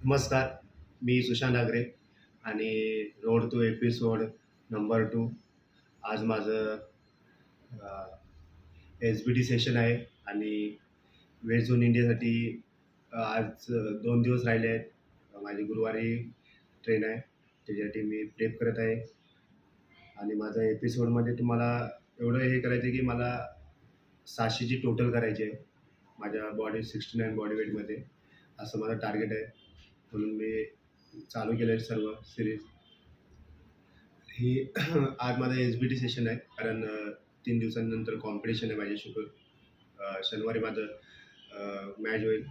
नमस्कार. मी सुशांत आगरे आणि रोड टू एपिसोड नंबर 2. आज माझं एस-बी-टी सेशन आहे आणि वेज झोन इंडियासाठी आज 2 दिवस राहिले आहेत. माझी गुरुवारी ट्रेन आहे. त्याच्यासाठी मी प्रेप करत आहे आणि माझ्या एपिसोडमध्ये तुम्हाला एवढं हे करायचं आहे की मला 700ची टोटल करायची आहे. माझ्या बॉडी 69 बॉडी वेटमध्ये असं माझं टार्गेट आहे. म्हणून मी चालू केलं आहे सर्व सिरीज ही. आज माझं एस-बी-टी सेशन आहे कारण 3 दिवसांनंतर कॉम्पिटिशन आहे माझी. शनिवारी माझं मॅच होईल.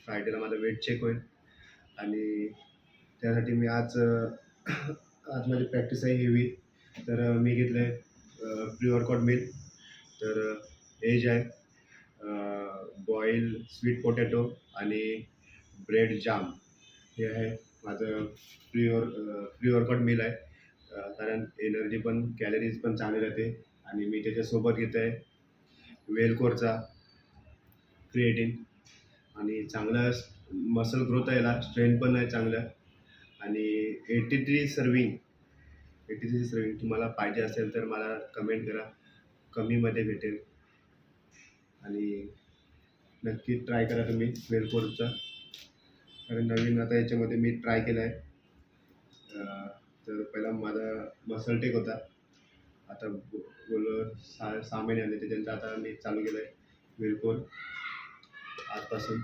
फ्रायडेला माझं वेट चेक होईल आणि त्यासाठी मी आज आज माझी प्रॅक्टिस आहे हेवी. तर मी घेतलं आहे प्री वर्कआउट मील. तर एज आहे बॉईल स्वीट पोटॅटो आणि ब्रेड जाम. हे आहे माझं प्री वर्कआउट मील आहे. कारण एनर्जी पण कॅलरीज पण चांगली राहते आणि मी त्याच्यासोबत घेत आहे वेलकोरचा क्रिएटिन आणि चांगला मसल ग्रोथ आहे, याला स्ट्रेंथ पण आहे चांगलं. आणि 83 सर्विंग तुम्हाला पाहिजे असेल तर मला कमेंट करा, कमीमध्ये भेटेल. आणि नक्की ट्राय करा तुम्ही वेलकोरचा, कारण नवीन आता याच्यामध्ये मी ट्राय केलं आहे. तर पहिला माझा मसल टेक होता, आता बोललो 6 महिने आले त्याच्यानंतर आता मी चालू केलं आहे वेलकोर आजपासून.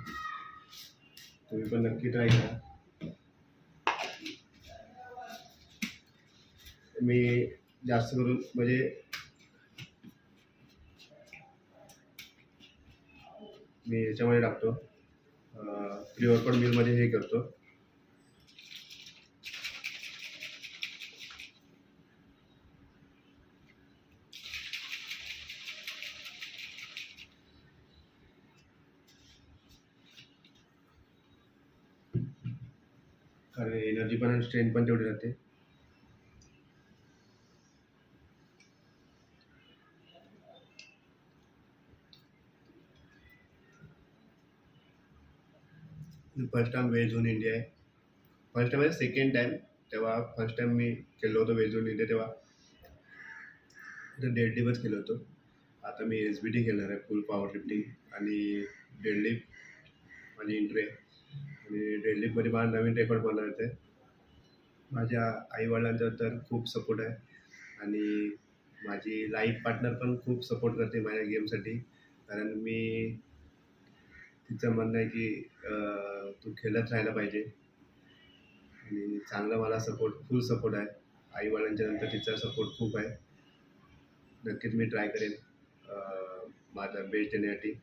तुम्ही पण नक्की ट्राय करा. मी जास्त करून म्हणजे मी याच्यामध्ये टाकतो प्री वर्कआउट मीलमध्ये हे करतो. कारण एनर्जी पण आणि स्ट्रेंथ पण तेवढी राहते. फर्स्ट टाइम वेज झोन इंडिया आहे. फर्स्ट टाइम आहे सेकंड टाइम. तेव्हा फर्स्ट टाइम मी केलं होतं वेज झोन इंडिया, तेव्हा डेडलिफ्टच केलं होतं. आता मी एस-बी-टी खेळणार आहे, फुल पॉवर लिफ्टिंग आणि डेडलिफ्ट माझी इंट्री आहे. आणि डेडलिफ्टमध्ये मला नवीन रेकॉर्ड बनवायचं आहे. माझ्या आईवडिलांचा तर खूप सपोर्ट आहे आणि माझी लाईफ पार्टनर पण खूप सपोर्ट करते माझ्या गेमसाठी. कारण मी तिचं म्हणणं आहे की तू खेळत राहायला पाहिजे आणि चांगला मला फुल सपोर्ट आहे. आईवडिलांच्या नंतर तिचा सपोर्ट खूप आहे. नक्कीच मी ट्राय करेन माझा बेस्ट देण्यासाठी.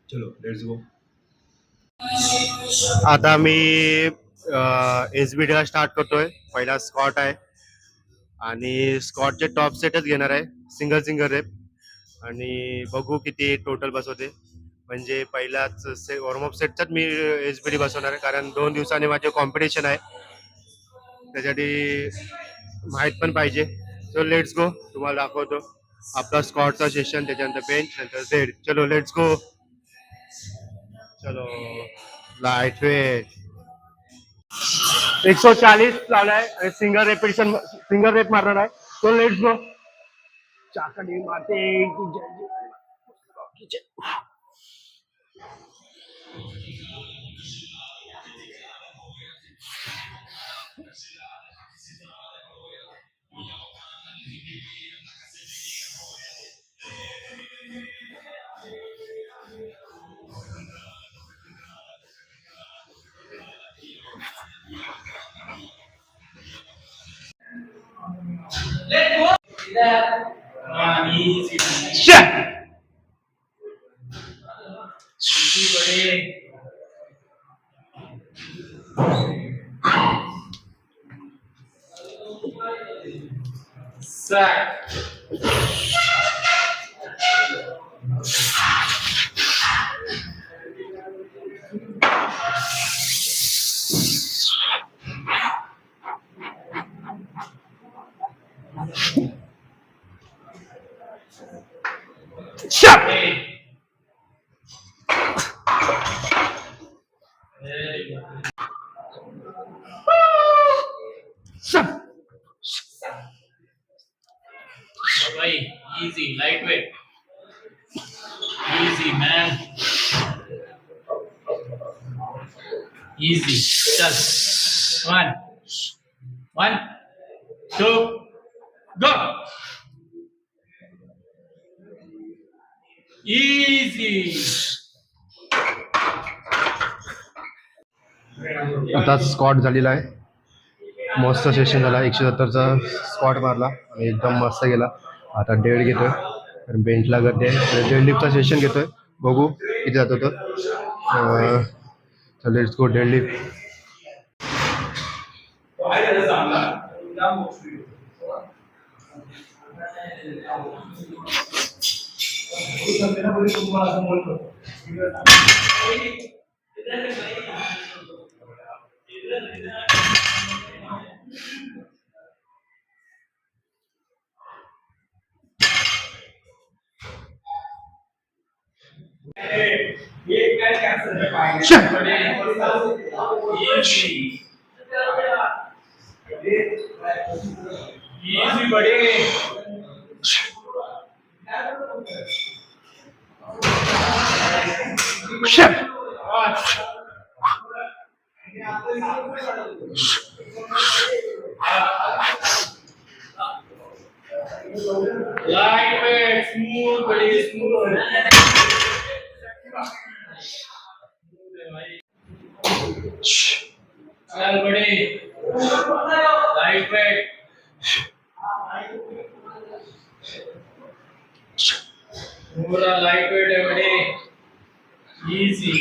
चलो लेट्स गो. आता मी एस-बी-टीला स्टार्ट करतोय. पहिला स्कॉट आहे आणि स्कॉटचे टॉप सेटच घेणार आहे, सिंगल रेप. आणि बघू किती टोटल बसवते. म्हणजे पहिलाच वॉर्मअप सेटचाच मी एस-बी-टी बसवणार आहे, कारण 2 दिवसांनी माझे कॉम्पिटिशन आहे. त्यासाठी माहीत पण पाहिजे. So let's go. तुम्हाला दाखवतो आपला स्कॉटचा सेशन, त्याच्यानंतर बेंच, नंतर झेड. चलो लेट्स गो. चलो लाईट वेट 140 चालू आहे आणि सिंगल रेप मारणार आहे. तो लेट्स गो. चाकडी माते भाई easy lightweight easy man easy चल one one two go easy आता स्क्वॉट झालेला आहे. मस्त सेशन झाला. 170चा स्क्वॉट मारला आणि एकदम मस्त गेला. आता डेड घेतोय कारण बेंचला गर्दी आहे. डेडलिफ्टचा सेशन घेतोय. बघू किती जातो तर let's go deadlift. easy buddy lightweight smooth buddy smooth चल buddy lightweight पूरा lightweight है buddy easy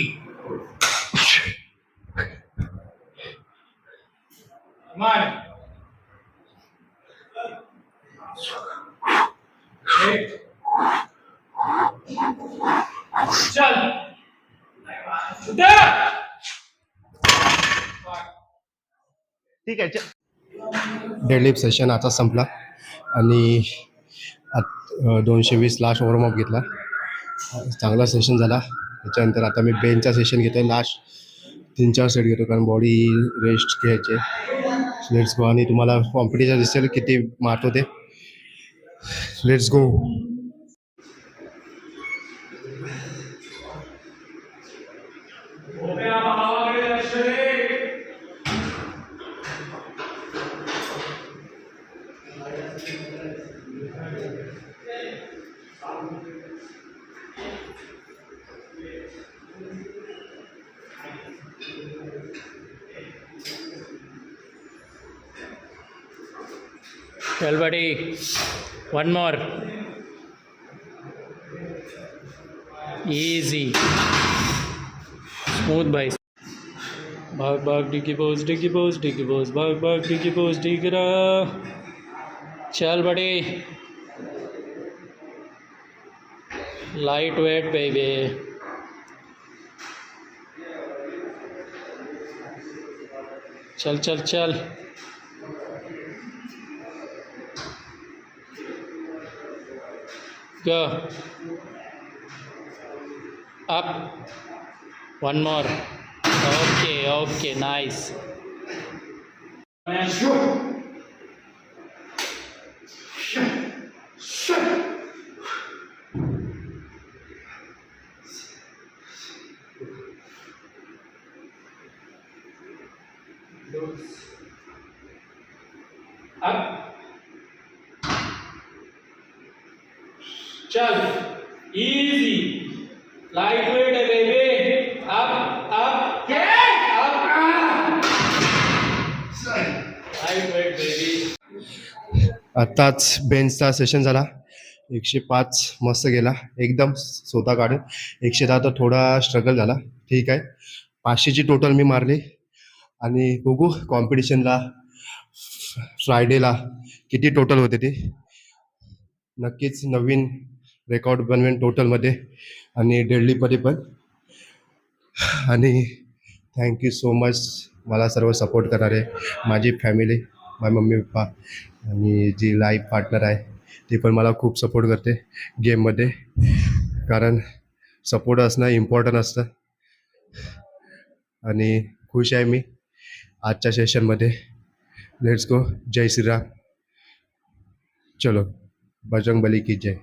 come on चल ठीक आहे. डेडलिफ्ट सेशन आता संपला आणि 220 लास्ट वॉर्मअप घेतला. चांगला सेशन झाला. त्याच्यानंतर आता मी बेंचचा सेशन घेतो आहे. लास्ट 3-4 सेट घेतो कारण बॉडी रेस्ट घ्यायचे. Let's go. आणि तुम्हाला कॉम्पिटिशन दिसेल किती मारतो ते. Let's go. चल buddy one more easy smooth भाई भाग भाग डिगी बोस भाग भाग डिगी बोस डिगरा चल buddy lightweight baby चल चल चल go up one more okay nice up चल easy lightweight है baby up lightweight baby आत्ताच बेंचचा सेशन झाला. 105 मस्त गेला एकदम स्वतः काढून. 110 तर थोडा स्ट्रगल झाला. ठीक आहे. 500ची टोटल मी मारली आणि बघू कॉम्पिटिशनला फ्रायडेला किती टोटल होते ते. नक्कीच नवीन रेकॉर्ड बनवेन टोटलमध्ये आणि डेडलिफ्टमध्ये पण. आणि थँक्यू सो मच मला सर्व सपोर्ट करणारे माझी फॅमिली, माझे मम्मी पप्पा आणि जी लाईफ पार्टनर आहे ती पण मला खूप सपोर्ट करते गेममध्ये. कारण सपोर्ट असणं इम्पॉर्टंट असतं आणि खुश आहे मी आजच्या सेशनमध्ये. Let's go. जय श्रीराम. चलो बजरंग बली की जय.